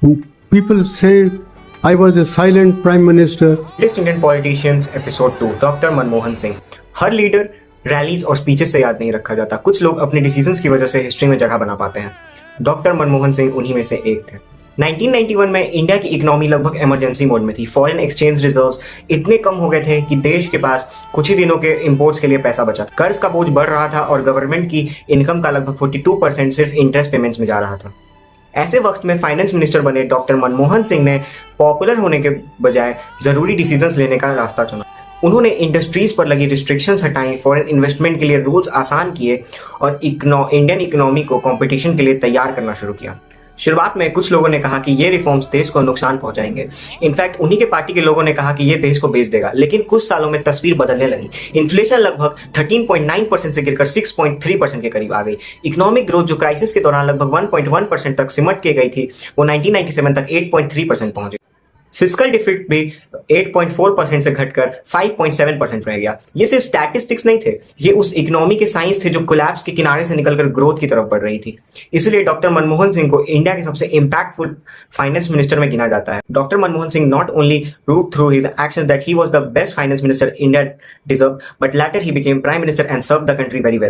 People say I was a silent prime minister. Latest Indian Politicians Episode 2 doctor Manmohan Singh. हर leader rallies और speeches से याद नहीं रखा जाता, कुछ लोग अपने डिसीजंस की वजह से हिस्ट्री में जगह बना पाते हैं। डॉक्टर मनमोहन सिंह उन्हीं में से एक थे। 1991 में इंडिया की इकोनॉमी लगभग इमरजेंसी मोड में थी। फॉरेन एक्सचेंज रिजर्व्स इतने कम हो गए थे कि देश के पास कुछ ही दिनों के इंपोर्ट्स के लिए पैसा बचा था। कर्ज का बोझ बढ़ रहा था और गवर्नमेंट की इनकम का लगभग 42% सिर्फ इंटरेस्ट पेमेंट्स में जा रहा था। ऐसे वक्त में फाइनेंस मिनिस्टर बने डॉक्टर मनमोहन सिंह ने पॉपुलर होने के बजाय जरूरी डिसीजंस लेने का रास्ता चुना। उन्होंने इंडस्ट्रीज पर लगी रिस्ट्रिक्शंस हटाई, फॉरेन इन्वेस्टमेंट के लिए रूल्स आसान किए और इंडियन इकोनॉमी को कंपटीशन के लिए तैयार करना शुरू किया। शुरुआत में कुछ लोगों ने कहा कि ये रिफॉर्म्स देश को नुकसान पहुंचाएंगे। इनफैक्ट उन्हीं के पार्टी के लोगों ने कहा कि ये देश को बेच देगा। लेकिन कुछ सालों में तस्वीर बदलने लगी। इन्फ्लेशन लगभग 13.9% से गिरकर 6.3% के करीब आ गई। इकोनॉमिक ग्रोथ जो क्राइसिस के दौरान लगभग 1.1% तक सिमट के गई थी, वो 1997 तक 8.3% पहुंच गई। फिस्कल डिफिसिट भी 8.4% से घटकर 5.7% रह गया। ये सिर्फ स्टैटिस्टिक्स नहीं थे, ये उस इकोनॉमी के साइंस थे जो कोलैप्स के किनारे से निकलकर ग्रोथ की तरफ बढ़ रही थी। इसलिए डॉक्टर मनमोहन सिंह को इंडिया के सबसे इंपैक्टफुल फाइनेंस मिनिस्टर में गिना जाता है। Doctor Manmohan Singh not only prove through his actions that he was the best finance minister India deserve, but later he became prime minister and serve the country very well.